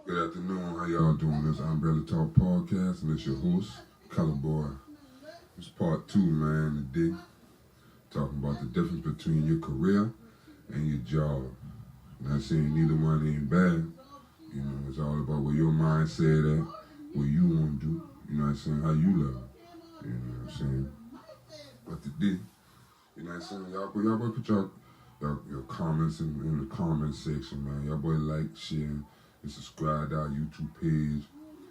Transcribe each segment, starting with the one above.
Good afternoon. How y'all doing? This Umbrella Talk Podcast, and it's your host, Color Boy. It's part 2, man, today. Talking about the difference between your career and your job. Not saying neither one ain't bad. You know, it's all about where your mindset at, what you want to do. You know what I'm saying? How you love it. You know what I'm saying? But today, you know what I'm saying? Y'all boy put your comments in the comment section, man. Y'all boy like, share, and subscribe to our YouTube page,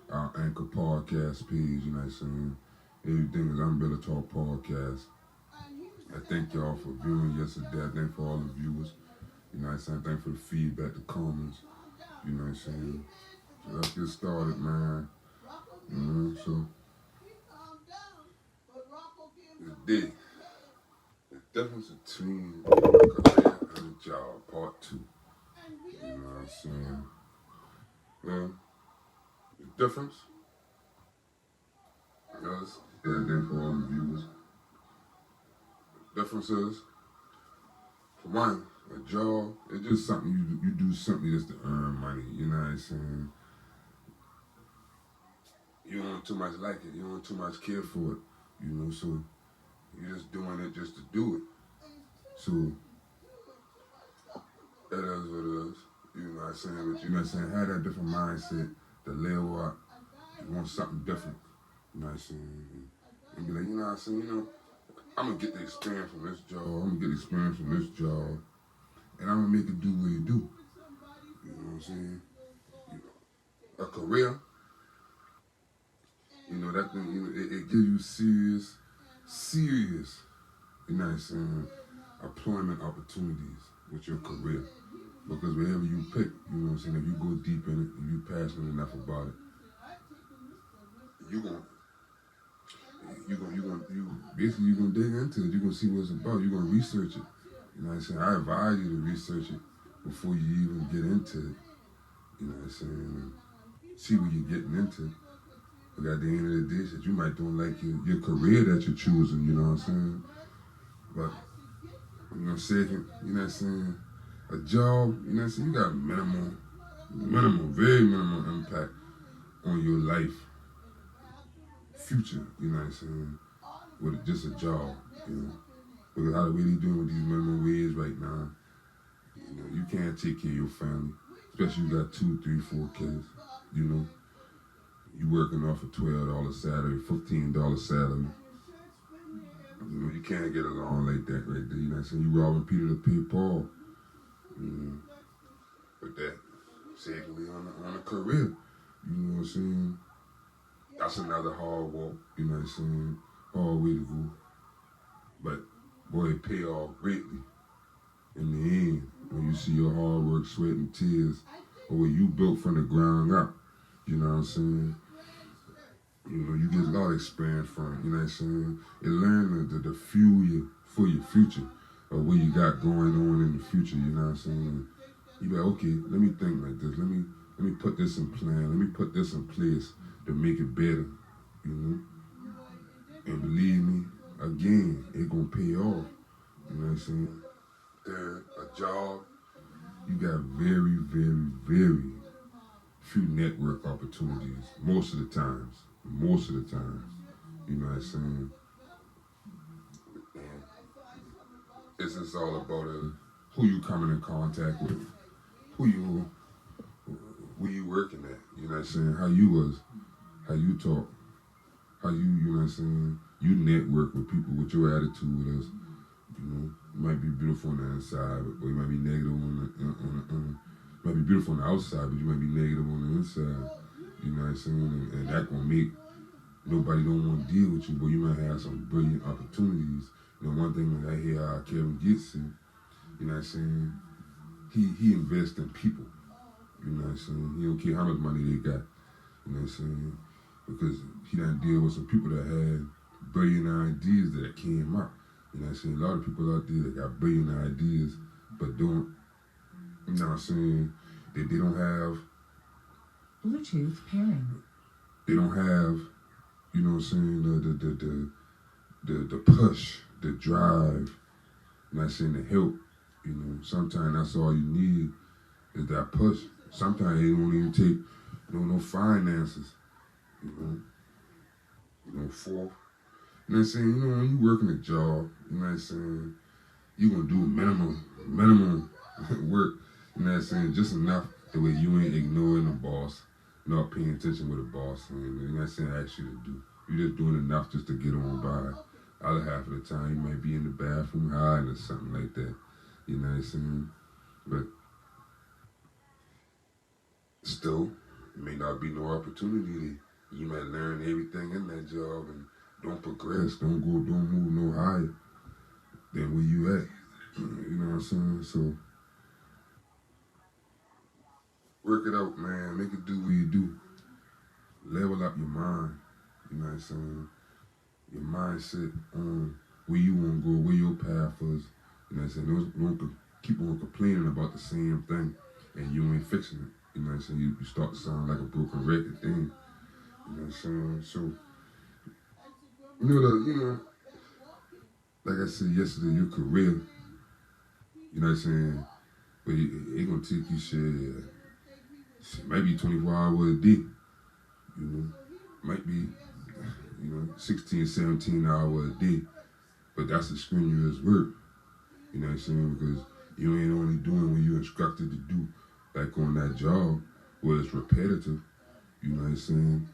our Anchor Podcast page, you know what I'm saying? Everything is Umbrella Talk Podcast. I thank y'all for viewing yesterday. I thank for all the viewers. You know what I'm saying? Thank for the feedback, the comments. You know what I'm saying? So let's get started, man. You know, so today, the difference between a career and a job, part 2. You know what I'm saying? Well, the difference, guys, and then for all the viewers, the difference is, for one, a job, it's just something you do something just to earn money, you know what I'm saying? You don't too much like it, you don't too much care for it, you know, so you're just doing it just to do it. So, that is what it is, you know what I'm saying? But you know what I'm saying? Have that different mindset to level up. You want something different, you know what I'm saying? And be like, you know what I'm saying? You know, I'm going to get the experience from this job, I'm going to get the experience from this job, and I'm going to make it do what it do. You know what I'm saying? A career, you know, that thing, you know, it gives you serious, you know what I'm saying, employment opportunities with your career. Because wherever you pick, you know what I'm saying, if you go deep in it, if you're passionate enough about it, you basically you're gonna dig into it, you're gonna see what it's about, you're gonna research it. You know what I'm saying? I advise you to research it before you even get into it. You know what I'm saying? See what you're getting into. But at the end of the day, you might don't like your career that you're choosing, you know what I'm saying? But, you know, second, you know what I'm saying? A job, you know what I'm saying? You got very minimal impact on your life, future, you know what I'm saying? With just a job, you know? Because how the way they doing with these minimum wage right now, you know, you can't take care of your family, especially you got 2, 3, 4 kids, you know? You working off a $12 salary, $15 salary. You know, you can't get along like that right there. You know what I'm saying? You robbing Peter to pay Paul. But that, secondly, on a career, you know what I'm saying? That's another hard walk, you know what I'm saying? Hard way to go. But, boy, it pay off greatly in the end when you see your hard work, sweat, and tears, or what you built from the ground up. You know what I'm saying? You know, you get a lot of experience from it, you know what I'm saying? It learns to fuel you for your future, or what you got going on in the future, you know what I'm saying? You be like, okay, let me think like this, let me put this in plan, let me put this in place to make it better, you know? And believe me, again, it gonna pay off, you know what I'm saying? Third, a job, you got very, very, very few network opportunities, most of the time, you know what I'm saying? And it's just all about who you coming in contact with, where you working at, you know what I'm saying? How you talk, how you know what I'm saying? You network with people, with your attitude is, you know, you might be beautiful on the inside, or you might be negative you might be beautiful on the outside, but you might be negative on the inside, you know what I'm saying? And that gonna make nobody don't want to deal with you, but you might have some brilliant opportunities. You know, one thing that I hear Kevin gets in, you know what I'm saying? He invests in people. You know what I'm saying? He don't care how much money they got. You know what I'm saying? Because he done deal with some people that had brilliant ideas that came up. You know what I'm saying? A lot of people out there that got brilliant ideas, but don't, you know what I'm saying? They don't have Bluetooth pairing. They don't have, you know what I'm saying, the push, the drive, you know what I'm saying, the help. You know, sometimes that's all you need is that push. Sometimes it won't even take no finances. You know, fourth. You know what I'm saying? You know, when you working a job, you know what I'm saying, you gonna do minimum work, you know what I'm saying, just enough the way you ain't ignoring the boss, not paying attention what the boss saying, you know what I'm saying, ask you to do. You just doing enough just to get on by. Other half of the time you might be in the bathroom hiding or something like that. You know what I'm saying? But still, it may not be no opportunity. You might learn everything in that job and don't progress, don't move no higher than where you at. You know what I'm saying? So work it out, man. Make it do what you do. Level up your mind. You know what I'm saying? Your mindset on where you want to go, where your path is. You know what I'm saying? Don't keep on complaining about the same thing and you ain't fixing it. You know what I'm saying? You start to sound like a broken record thing. You know what I'm saying? So, like I said yesterday, your career, you know what I'm saying? But it gonna take you shit, maybe 24 hours a day. You know, might be 16, 17 hours a day. But that's a strenuous work. You know what I'm saying? Because you ain't only doing what you're instructed to do, like on that job, where it's repetitive. You know what I'm saying?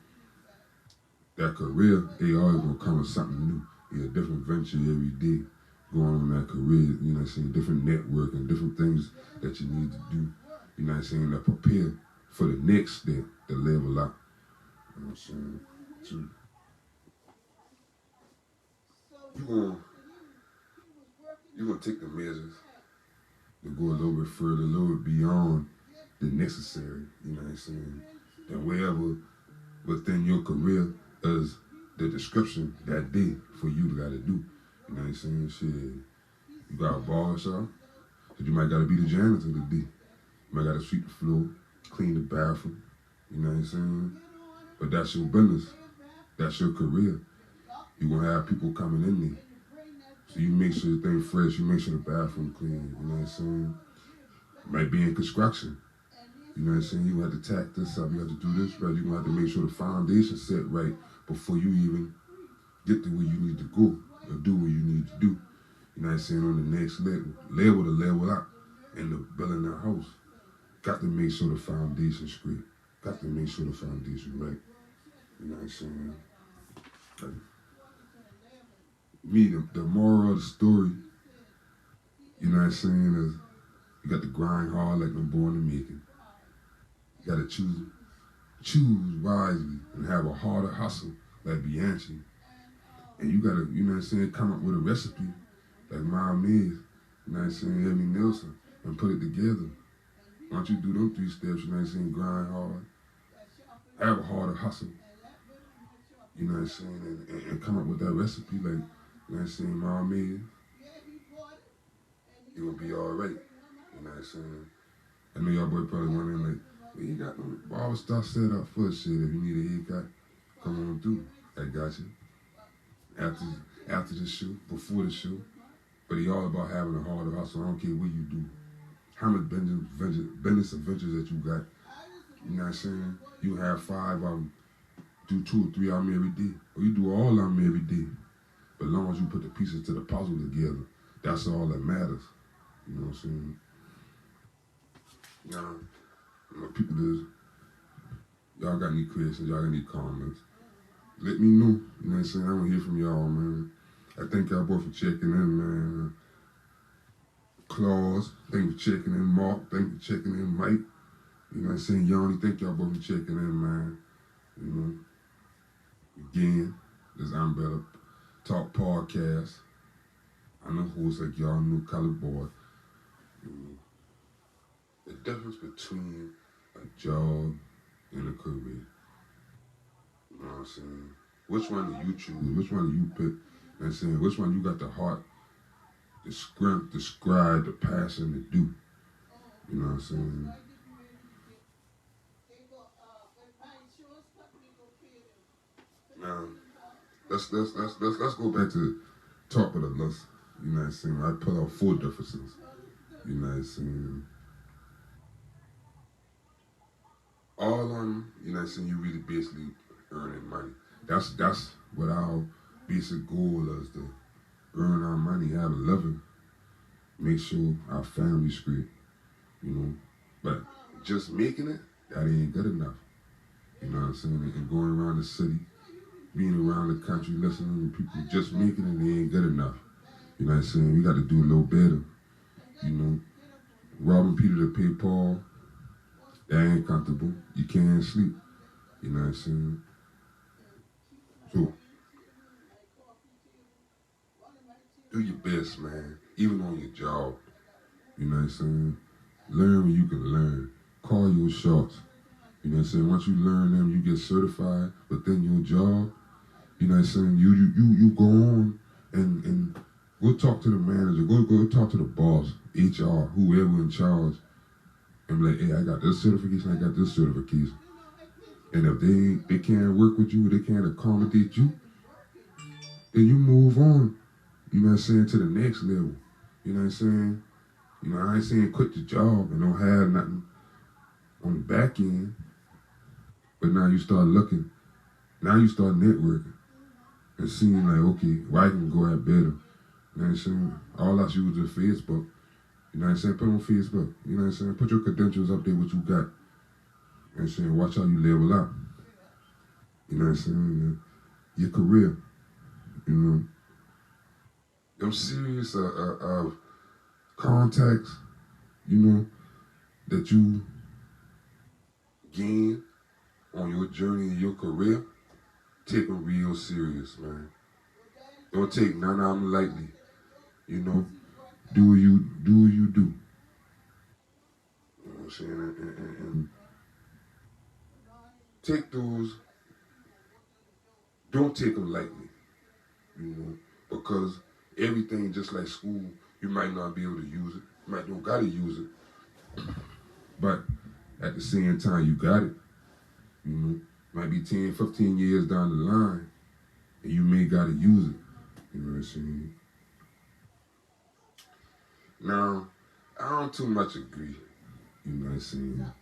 That career, they always gonna come with something new. Yeah, a different venture every day going on that career, you know what I'm saying? Different network and different things that you need to do, you know what I'm saying, to prepare for the next step, the level up. You know what I'm saying? So you gonna take the measures to go a little bit further, a little bit beyond the necessary, you know what I'm saying? And wherever within your career is the description that day for you to gotta do. You know what I'm saying? Shit. You got a bar shop, so you might gotta be the janitor today. You might gotta sweep the floor, clean the bathroom. You know what I'm saying? But that's your business. That's your career. You're gonna have people coming in there. So you make sure the thing fresh, you make sure the bathroom clean, you know what I'm saying? You might be in construction. You know what I'm saying? You have to tack this up, you have to do this right. You're gonna have to make sure the foundation's set right before you even get to where you need to go or do what you need to do. You know what I'm saying? On the next level to level up in the building that house. Got to make sure the foundation's straight. Got to make sure the foundation right. You know what I'm saying? Like, me, the moral of the story, you know what I'm saying, is you got to grind hard like I'm born to make it. You got to choose wisely and have a harder hustle like Bianchi. And you got to, you know what I'm saying, come up with a recipe like Mom is, you know what I'm saying, Emmy Nelson, and put it together. Once you do them 3 steps, you know what I'm saying, grind hard, have a harder hustle, you know what I'm saying, and come up with that recipe like, you know what I'm saying, Mom is, you're going to be all right, you know what I'm saying. I know y'all boy probably wondering like, well, you got no barber stuff set up for shit. If you need a haircut, come on through. I got you. After the show, before the show. But it's all about having a harder hustle. I don't care what you do. How much business adventures that you got. You know what I'm saying? You have 5 of them. Do 2 or 3 of them every day. Or you do all of them every day. But as long as you put the pieces to the puzzle together, that's all that matters. You know what I'm saying? People do. Y'all got any questions? Y'all got any comments? Let me know. You know what I'm saying? I want to hear from y'all, man. I thank y'all both for checking in, man. Claus, thank you for checking in. Mark, thank you for checking in. Mike, you know what I'm saying? Yanni, thank y'all both for checking in, man. You know, again, this Umbrella Talk podcast. I'm the host, like y'all new colored boy. You know, the difference between a job and a career. You know what I'm saying? Which one do you choose? Which one do you pick? You know what I'm saying? Which one you got the heart, the script, describe, the passion to do? You know what I'm saying? Now, let's go back to the top of the list. You know what I'm saying? I put out 4 differences. You know what I'm saying? all of them, you know what I'm saying, you really basically earning money. That's what our basic goal is, to earn our money, have a living, make sure our family's straight, you know. But just making it, that ain't good enough. You know what I'm saying? And going around the city, being around the country, listening to people just making it, they ain't good enough. You know what I'm saying? We got to do a little better. You know, robbing Peter to pay Paul, that ain't comfortable. You can't sleep. You know what I'm saying? So, do your best, man. Even on your job. You know what I'm saying? Learn when you can learn. Call your shots. You know what I'm saying? Once you learn them, you get certified within your job. You know what I'm saying? You go on and go talk to the manager. Go talk to the boss, HR, whoever in charge, and be like, hey, I got this certification, I got this certification. And if they can't work with you, they can't accommodate you, then you move on. You know what I'm saying? To the next level. You know what I'm saying? You know, I ain't saying quit the job and don't have nothing on the back end, but now you start looking. Now you start networking and seeing like, okay, well, I can go at better. You know what I'm saying? All I use is Facebook. You know what I'm saying? Put on Facebook. You know what I'm saying? Put your credentials up there, what you got. You know what I'm saying? Watch how you level up. You know what I'm saying? Your career. You know? Them series of contacts, you know, that you gain on your journey in your career, take them real serious, man. Don't take none of them lightly. You know? Do what you do. You know what I'm saying? And take those, don't take them lightly, you know, because everything, just like school, you might not be able to use it. You might don't gotta use it. But at the same time, you got it. You know, might be 10, 15 years down the line, and you may gotta use it. You know what I'm saying? Now, I don't too much agree, you know what I'm saying,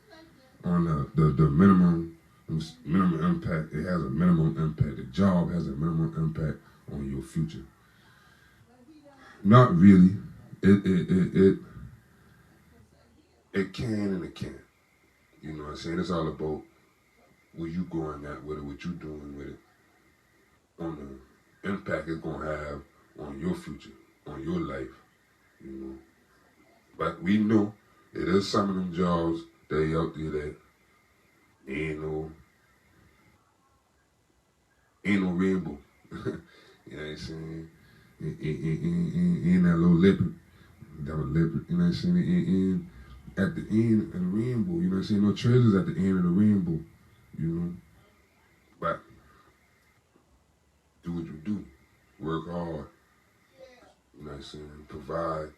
on the minimum impact. It has a minimum impact. The job has a minimum impact on your future. Not really. It can and it can't. You know what I'm saying? It's all about where you going at with it, what you doing with it, on the impact it's gonna have on your future, on your life, you know. But we know it is some of them jobs that out there that ain't no rainbow. You know what I'm saying? Ain't that little leopard. That was leopard, you know what I'm saying? And at the end of the rainbow, you know what I'm saying? No treasures at the end of the rainbow, you know. But do what you do. Work hard. You know what I'm saying? Provide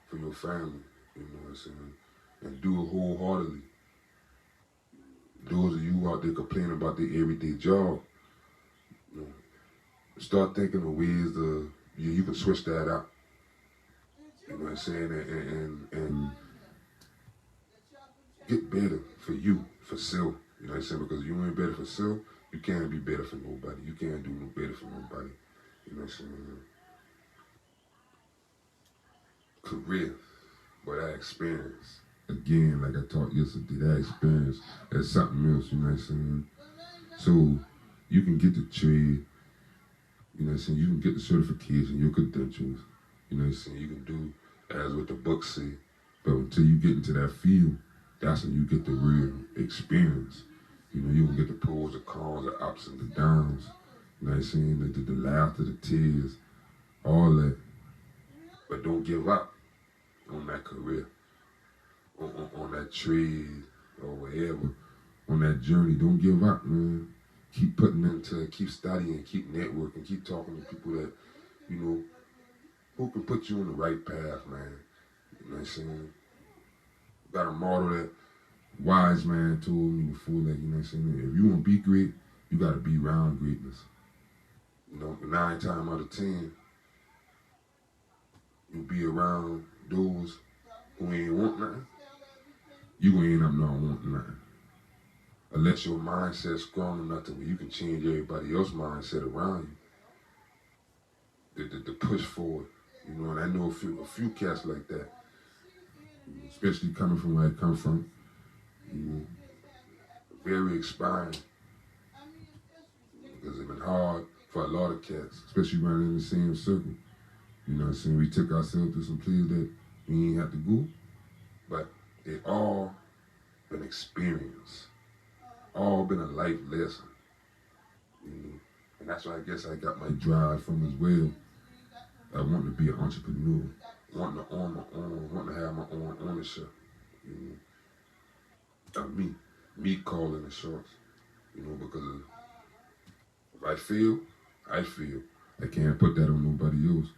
for your family. You know what I'm saying? And do it wholeheartedly. Those of you out there complaining about their everyday job, you know, start thinking of ways you can switch that out. You know what I'm saying? And get better for you, for self. You know what I'm saying? Because you ain't better for self, you can't be better for nobody. You can't do no better for nobody. You know what I'm saying? Career, but that experience. Again, like I taught yesterday, that experience is something else, you know what I'm saying? So you can get the trade, you know what I'm saying? You can get the certification, your credentials, you know what I'm saying? You can do as what the books say, but until you get into that field, that's when you get the real experience. You know, you can get the pros, the cons, the ups and the downs, you know what I'm saying? The laughter, the tears, all that. But don't give up on that career, on that trade, or whatever, on that journey. Don't give up, man. Keep putting into it, keep studying, keep networking, keep talking to people that, you know, who can put you on the right path, man. You know what I'm saying? Got a motto that wise man told me before, that, you know what I'm saying? If you want to be great, you got to be around greatness. You know, 9 times out of 10, you be around those who ain't want nothing, you gonna end up not wanting nothing. unless your mindset's strong enough to where you can change everybody else's mindset around you, to push forward. You know, and I know a few cats like that, especially coming from where I come from. You know, very inspiring because it's been hard for a lot of cats, especially running in the same circle. You know what I'm saying? We took ourselves to some places that we ain't have to go, but they all been experience, all been a life lesson. You know? And that's why I guess I got my drive from as well. I want to be an entrepreneur, wanting to own my own, wanting to have my own ownership. You know, me calling the shots. You know, because if I feel, I feel. I can't put that on nobody else.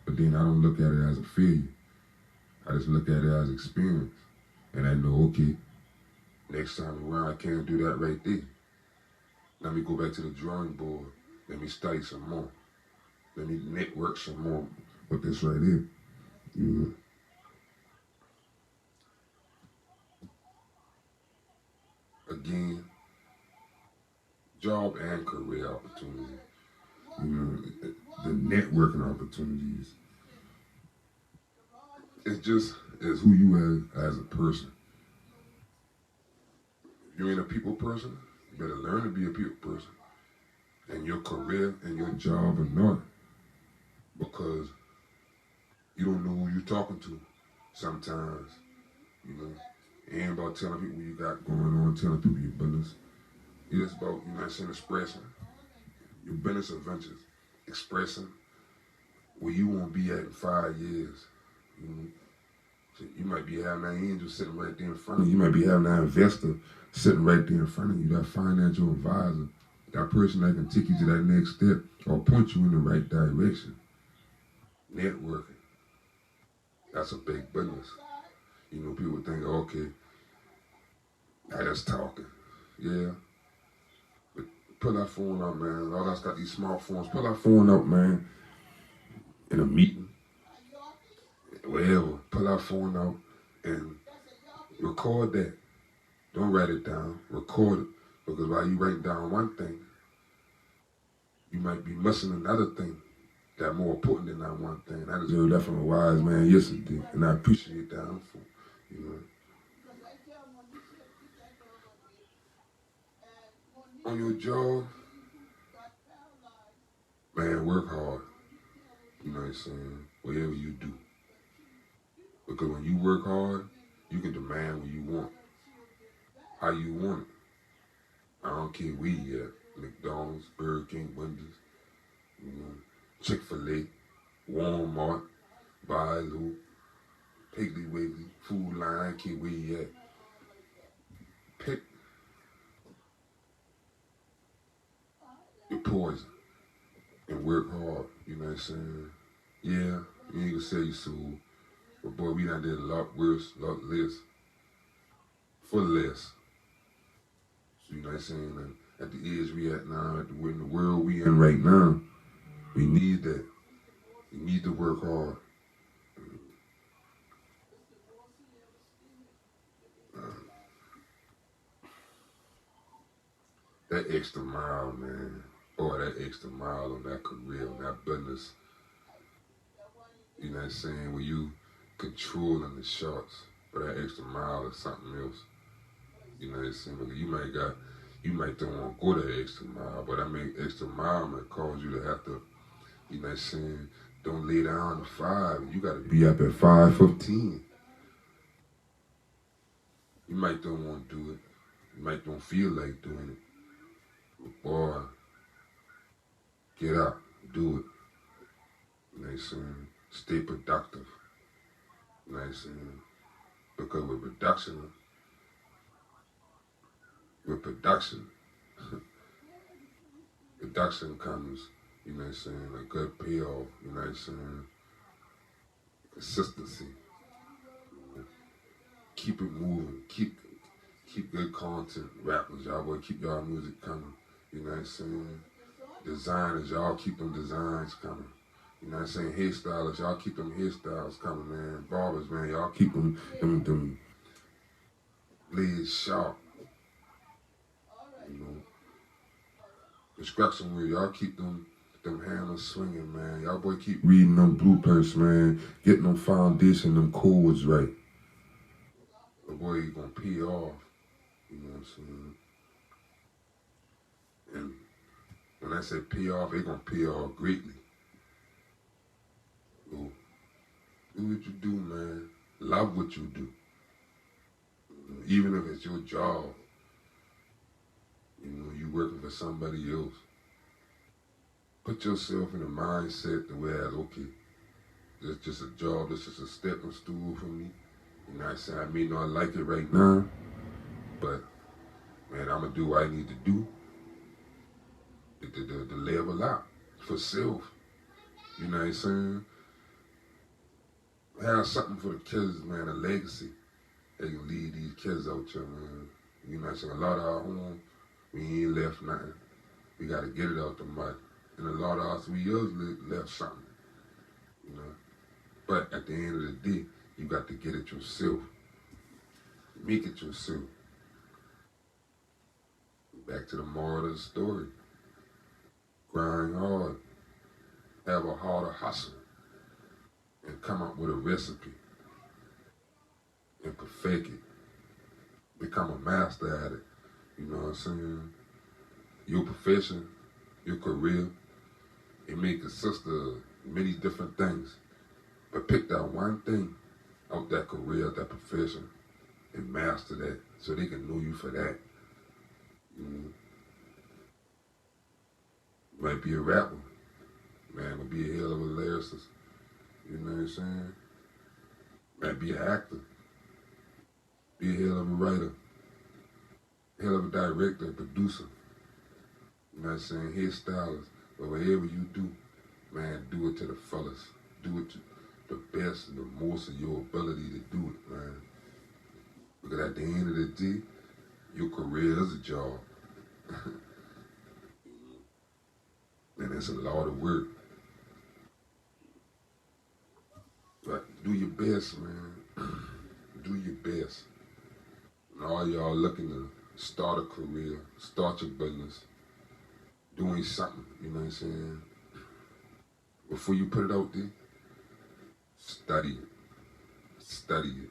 But then I don't look at it as a failure. I just look at it as experience. And I know, okay, next time around I can't do that right there. Let me go back to the drawing board. Let me study some more. Let me network some more with this right here. You know? Again, job and career opportunity. You know, the networking opportunities. It's just as who you are as a person. If you ain't a people person, you better learn to be a people person. And your career and your job are not. Because you don't know who you're talking to sometimes. You know, it ain't about telling people what you got going on, telling people your business. It's about, you know what I'm saying, expressing your business adventures, expressing where you want to be at in 5 years. You know, so you might be having that angel sitting right there in front of you. You might be having that investor sitting right there in front of you, that financial advisor, that person that can take you to that next step or point you in the right direction. Networking, that's a big business. You know, people think, okay, I just talking. Yeah. But pull that phone out, man. All that's got these smartphones. Pull that phone out, man. In a meeting, wherever. Pull that phone out and record that. Don't write it down. Record it. Because while you write down one thing, you might be missing another thing that's more important than that one thing. I just heard that from a wise man yesterday, and I appreciate that info. You know. On your job, man, work hard. You know what I'm saying? Whatever you do. Because when you work hard, you can demand what you want. How you want it. I don't care where you at. McDonald's, Burger King, Wendy's, you know, Chick-fil-A, Walmart, Bailu, Piggly Wiggly, Food Line, I don't care where you at. Pick your poison and work hard, you know what I'm saying? Yeah, you ain't gonna sell your soul. But boy, we done did a lot worse, a lot less, for less. So, you know what I'm saying? And at the age we at now, in the world we in right now, we need that. We need to work hard. That extra mile, man. Boy, that extra mile on that career, on that business. You know what I'm saying? When you controlling the shots, but that extra mile is something else. You know what I'm saying? Because you might don't want to go that extra mile, but I mean, extra mile might cause you to have to, you know what I'm saying, don't lay down at 5. You got to be up at 5:15. You might don't want to do it. You might don't feel like doing it. But boy, get up, do it. You know what I'm saying? Stay productive. You know what I'm saying? Because with production, production comes, you know what I'm saying, a good payoff, you know what I'm saying? Consistency. Keep it moving. Keep good content. Rappers, y'all boy, keep y'all music coming. You know what I'm saying? Designers, y'all keep them designs coming. You know what I'm saying? Hairstylists, y'all keep them hairstyles coming, man. Barbers, man, y'all keep them blades sharp. construction work, y'all keep them hammers swinging, man. Y'all boy keep reading them blueprints, man. Getting them foundation, them codes right. The boy, you gonna pay off. You know what I'm saying? And when I say pay off, they gonna pay off greatly. So, do what you do, man. Love what you do. Even if it's your job. You know, you working for somebody else. Put yourself in a mindset to where, okay, this just a job, this is a stepping stool for me. You know what I'm saying? I may not like it right now, but man, I'm gonna do what I need to do to level up for self. You know what I'm saying? Have something for the kids, man, a legacy. They can lead these kids out here, man. You know what I'm saying? A lot of our home, we ain't left nothing. We gotta get it out the mud. And a lot of us, we usually left something. You know? But at the end of the day, you got to get it yourself. Make it yourself. Back to the moral of the story. Grind hard. Have a harder hustle. And come up with a recipe. And perfect it. Become a master at it. You know what I'm saying? Your profession, your career, it may consist of many different things. But pick that one thing out that career, that profession, and master that so they can know you for that. You know? You might be a rapper. Man, might be a hell of a lyricist. You know what I'm saying? Might be an actor. Be a hell of a writer. Hell of a director, producer. You know what I'm saying? Hairstylist. But whatever you do, man, do it to the fullest. Do it to the best and the most of your ability to do it, man. Because at the end of the day, your career is a job. And it's a lot of work. But do your best, man. Do your best. And all y'all looking to start a career, start your business, doing something, you know what I'm saying? Before you put it out there, study it. Study it.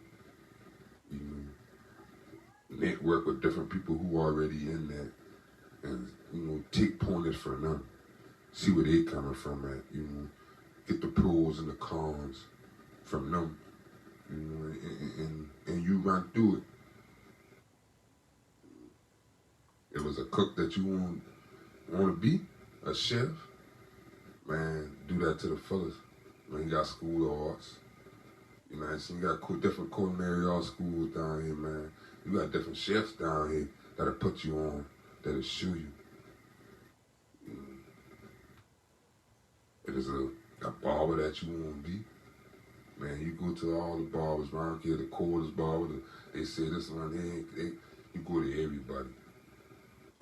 You know, network with different people who are already in that, and you know, take pointers from them. See where they coming from at. You know, get the pros and the cons from them. You know, and you run through it. If it was a cook that you want to be, a chef, man, do that to the fullest. Man, you got school of arts. You know what I'm saying? You got different culinary art schools down here, man. You got different chefs down here that'll put you on, that'll show you. If it's a barber that you want to be, man, you go to all the barbers around here, the coldest barber, they say this one here, you go to everybody.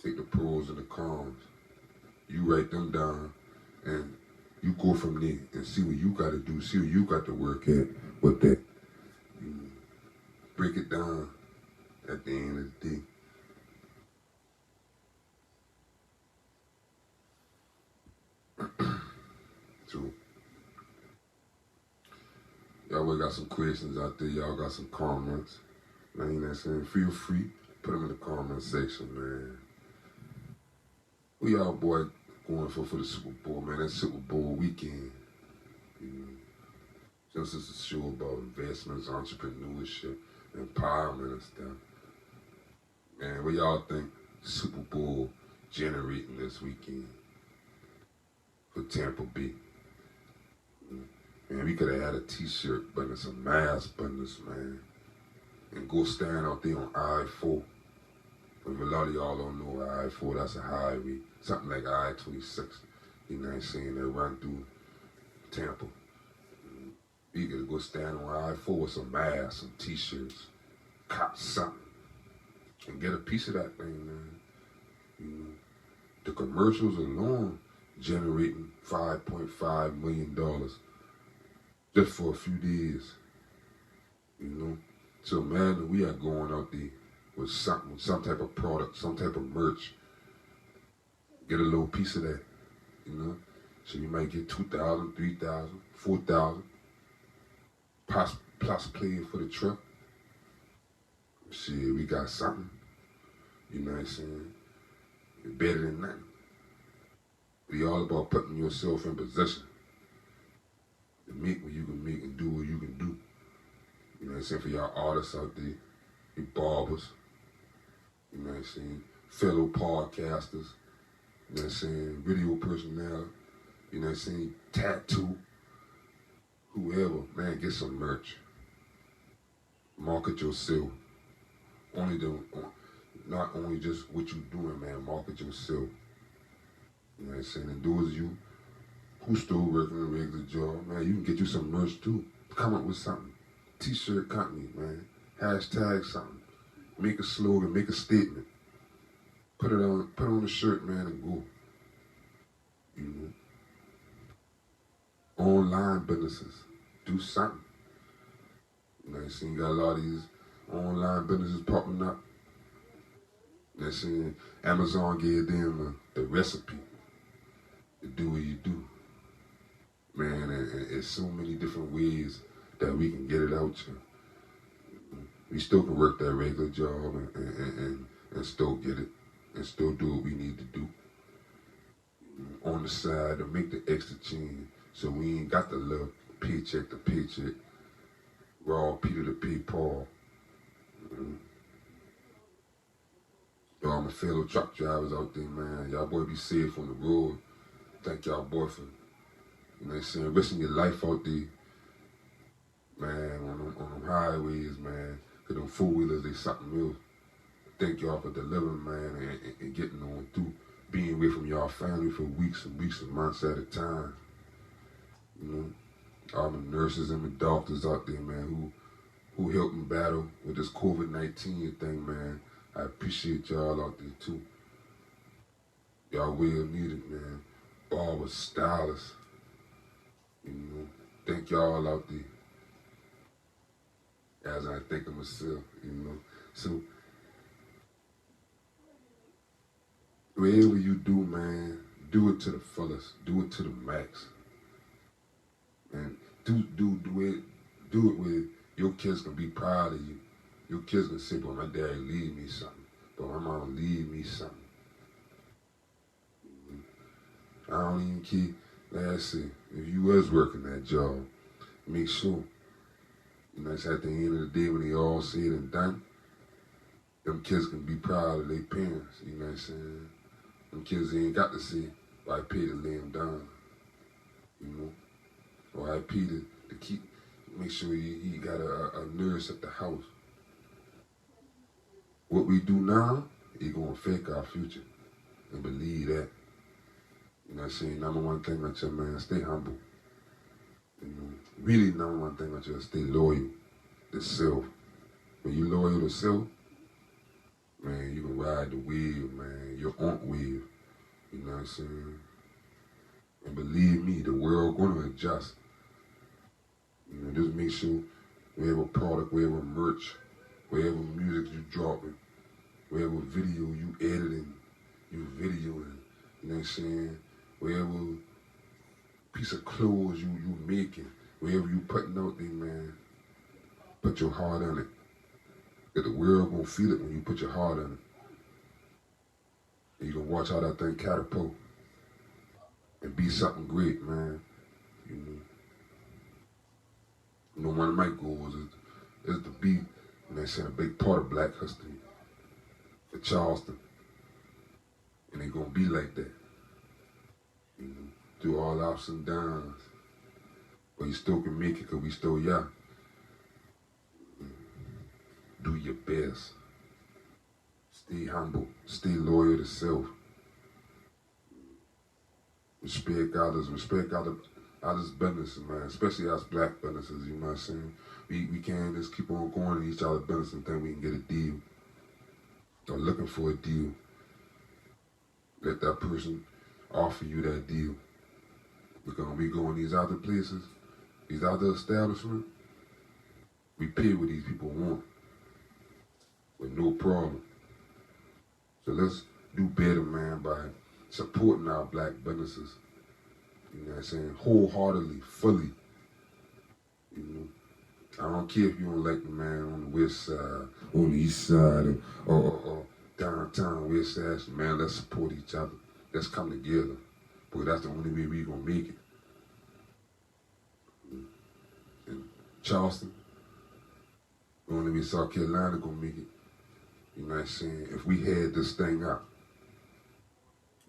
Take the pros and the cons. You write them down, and you go from there and see what you got to do, see what you got to work at with that. Break it down at the end of the day. So, y'all got some questions out there, y'all got some comments. Now, you know what I'm saying? Feel free, put them in the comment section, man. Who y'all boy going for the Super Bowl, man? That Super Bowl weekend. You know, just as a show about investments, entrepreneurship, empowerment and stuff. Man, what y'all think Super Bowl generating this weekend for Tampa Bay? Man, we could have had a t-shirt business, a mask business, man. And go stand out there on I-4. If a lot of y'all don't know I-4, that's a highway. Something like I-26. You know what I'm saying? That run through Tampa. You could go stand on I-4 with some masks, some t-shirts, cop something. And get a piece of that thing, man. You know, the commercials alone generating $5.5 million just for a few days. You know? So imagine we are going out there with something, some type of product, some type of merch. Get a little piece of that, you know. So you might get 2,000, 3,000, 4,000. Plus playing for the truck. Shit, we got something. You know what I'm saying? It's better than nothing. We all about putting yourself in position to make what you can make and do what you can do. You know what I'm saying? For y'all artists out there, your barbers, you know what I'm saying? Fellow podcasters, you know what I'm saying? Video personnel, you know what I'm saying? Tattoo, whoever, man, get some merch. Market yourself. Not only just what you doing, man, market yourself. You know what I'm saying? And those of you who still working a regular job, man, you can get you some merch too. Come up with something. T-shirt company, man. Hashtag something. Make a slogan, make a statement. Put on the shirt, man, and go. You know. Online businesses. Do something. You know what I'm saying? You got a lot of these online businesses popping up. You know what I'm saying? Amazon gave them the recipe to do what you do. Man, and it's so many different ways that we can get it out to. We still can work that regular job and still get it and still do what we need to do on the side to make the extra change so we ain't got to live paycheck to paycheck, raw Peter to pay Paul. Y'all, my fellow truck drivers out there, man, y'all boy be safe on the road. Thank y'all boy for, you know what I'm saying, risking your life out there, man, on them highways, man, because them four-wheelers, they something else. Thank y'all for delivering, man, and getting on through, being away from y'all family for weeks and weeks and months at a time. You know, all the nurses and the doctors out there, man, who helped me battle with this COVID-19 thing, man. I appreciate y'all out there too. Y'all well needed, man. Barbers, stylists, you know. Thank y'all out there. As I think of myself, you know. So whatever you do, man, do it to the fullest. Do it to the max. And do it where your kids can be proud of you. Your kids can say, "Boy, my daddy leave me something. But my mom leave me something." I don't even care. Like I said, if you was working that job, make sure, you know, it's at the end of the day when they all said and done, them kids can be proud of their parents, you know what I'm saying? Them kids ain't got to say, "I paid to lay them down," you know? Or I paid to keep, make sure he got a nurse at the house. What we do now, it gonna affect our future. And believe that. You know what I'm saying? Number one thing about you, man, stay humble. You know, really number one thing about you, stay loyal to self. When you loyal to self, man, you can ride the wave, man, your own wave. You know what I'm saying? And believe me, the world gonna adjust. You know, just make sure whatever product, whatever merch, whatever music you dropping, whatever video you editing, you videoing, you know what I'm saying? Whatever piece of clothes you making, wherever you putting out there, man, put your heart on it. That the world gonna feel it when you put your heart on it. And you gonna watch how that thing catapult and be something great, man. You know one of my goals is to be, you know, I'm saying, a big part of Black history for Charleston. And they gonna be like that. You know, through all the ups and downs. But you still can make it because we still young. Do your best. Stay humble. Stay loyal to self. Respect others. Respect others' businesses, man. Especially us Black businesses, you know what I'm saying? We can't just keep on going to each other's business and think we can get a deal. Or looking for a deal. Let that person offer you that deal. Because when we go in these other places, these other establishments, we pay what these people want. With no problem. So let's do better, man, by supporting our black businesses. You know what I'm saying? Wholeheartedly, fully. You know, I don't care if you don't like the man on the west side, on the east side, or downtown west side. Man, let's support each other. Let's come together. Because that's the only way we're going to make it. And Charleston, the only way South Carolina going to make it. You know what I'm saying? If we had this thing up,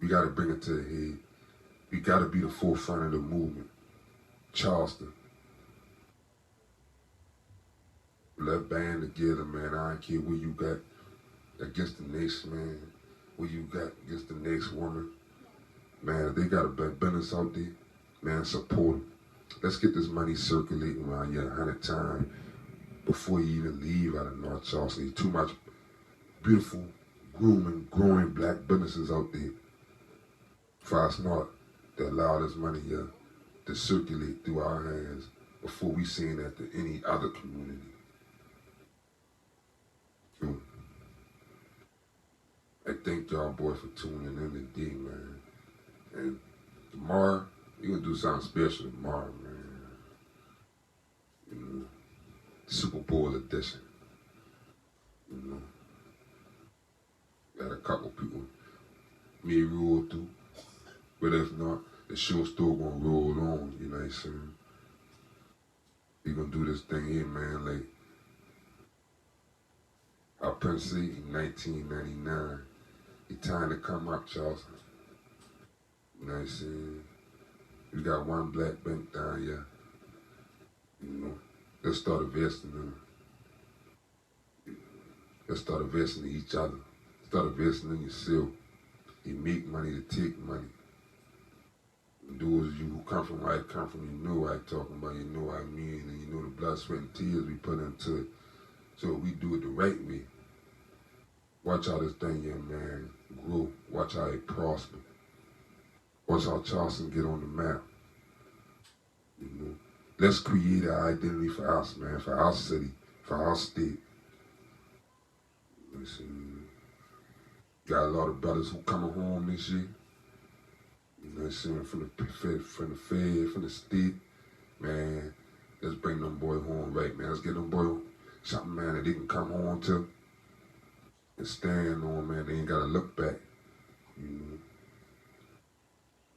we got to bring it to the head. We got to be the forefront of the movement. Charleston. Let's band together, man. I don't care where you got against the next man, where you got against the next woman. Man, if they got a business out there, man, support them. Let's get this money circulating around here 100 times before you even leave out of North Charleston. There's too much beautiful, grooming, growing black businesses out there for us not to allow this money here to circulate through our hands before we send that to any other community. So, I thank y'all boys for tuning in today, man. And tomorrow, we're going to do something special tomorrow, man. You know, Super Bowl edition. You know, got a couple people may roll through, but if not, the show's still going to roll on, you know what I'm saying? We're going to do this thing here, man, like our Prince said in 1999. It's time to come up, Charleston. You know what I'm saying? We got one black bank down here. You know, let's start investing in them. Let's start investing in each other. Start investing in yourself. You make money to take money. And those of you who come from where I come from, you know what I'm talking about, you know what I mean, and you know the blood, sweat, and tears we put into it. So we do it the right way. Watch how this thing, young man, grow. Watch how it prosper. Watch how Charleston get on the map. You know, let's create an identity for us, man, for our city, for our state. Listen, got a lot of brothers who coming home this year. You know what I'm saying? From the Fed, from the state. Man, let's bring them boys home right, man. Let's get them boys something, man, that they can come home to and stand on, man. They ain't got to look back. You know?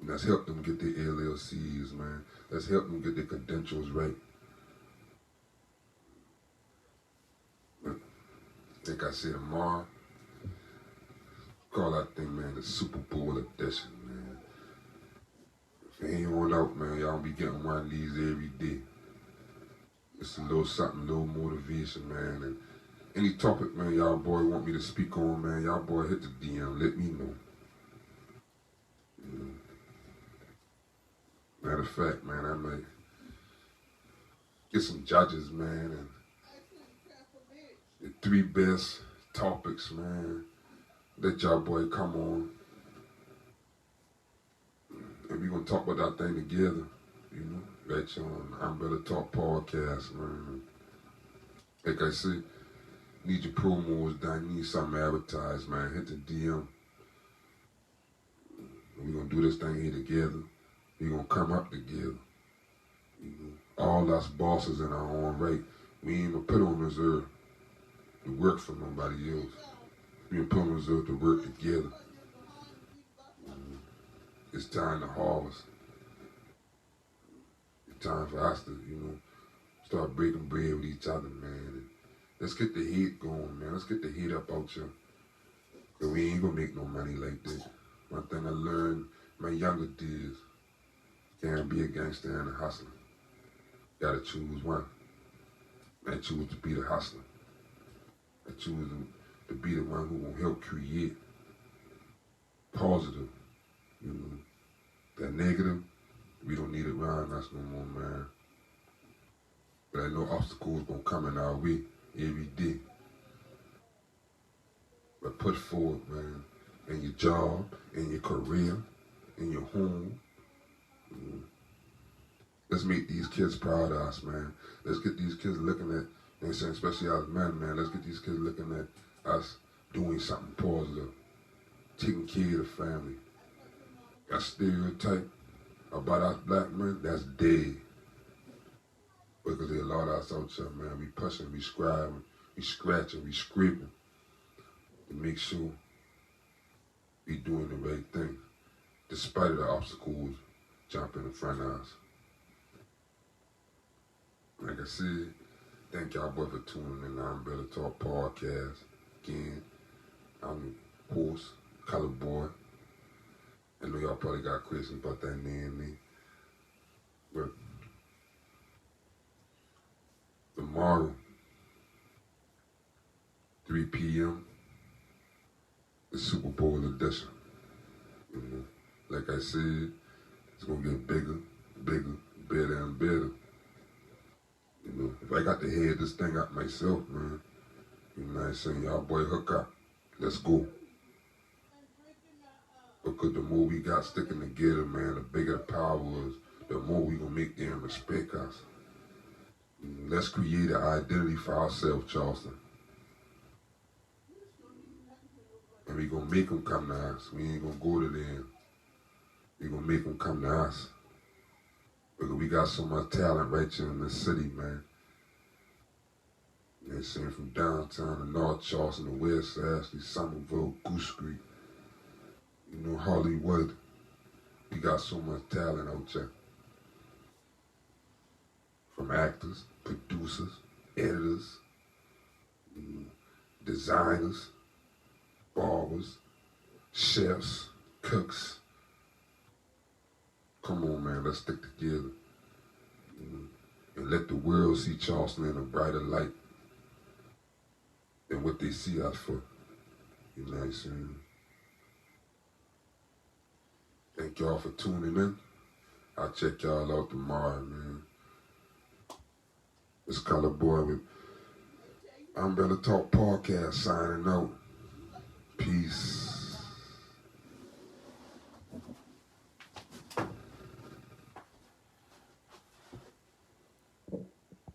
And let's help them get their LLCs, man. Let's help them get their credentials right. But, like I said, tomorrow, call that thing, man, the Super Bowl edition, man. If it ain't on out, man, y'all be getting one of these every day. It's a little something, a little motivation, man. And any topic, man, y'all boy want me to speak on, man, y'all boy hit the DM, let me know. You know. Matter of fact, man, I might get some judges, man, and the 3 best topics, man. Let y'all boy come on. And we gonna talk about that thing together, you know, right here on Umbrella Talk Podcast, man. Like I said, need your promos done, need something advertised, man. Hit the DM. We gonna do this thing here together. We gonna come up together. You know, all us bosses in our own right. We ain't gonna put on this earth to work for nobody else. We ain't put on this earth to work together. It's time to harvest. It's time for us to, you know, start breaking bread with each other, man. And let's get the heat going, man. Let's get the heat up out here. Cause we ain't gonna make no money like this. One thing I learned my younger days, can't be a gangster and a hustler. Gotta choose one. I choose to be the hustler. I choose to be the one who will help create positive. You know, that negative, we don't need it around us no more, man. But I know obstacles gonna come in our way every day. But put forward, man, in your job, in your career, in your home. You know, let's make these kids proud of us, man. Let's get these kids looking at, you know what I'm saying, especially us men, man. Let's get these kids looking at us doing something positive, taking care of the family. That stereotype about us black men, that's dead. Because there's a lot of us out there, man. We pushing, we scribing, we scratching, we scribbling to make sure we doing the right thing, despite of the obstacles jumping in front of us. Like I said, thank y'all boy for tuning in to I'm Better Talk Podcast. Again, I'm the host, Color Boy. I know y'all probably got questions about that name, but tomorrow, 3 p.m., the Super Bowl edition. You know, like I said, it's gonna get bigger, bigger, better and better. You know, if I got to head this thing up myself, man, you know what I'm saying? Y'all boy hook up. Let's go. Because the more we got sticking together, man, the bigger the power is, the more we gonna make them respect us. Let's create an identity for ourselves, Charleston. And we gonna make them come to us. We ain't gonna go to them. We gonna make them come to us. Because we got so much talent right here in this city, man. They're saying from downtown to North Charleston to West Ashley, Somerville, Goose Creek, you know, Hollywood. We got so much talent out there. From actors, producers, editors, designers, barbers, chefs, cooks. Come on, man, let's stick together. And let the world see Charleston in a brighter light than what they see us for. You know what I'm saying? Thank y'all for tuning in. I'll check y'all out tomorrow, man. It's Color Boy with I'm Better Talk Podcast signing out. Peace.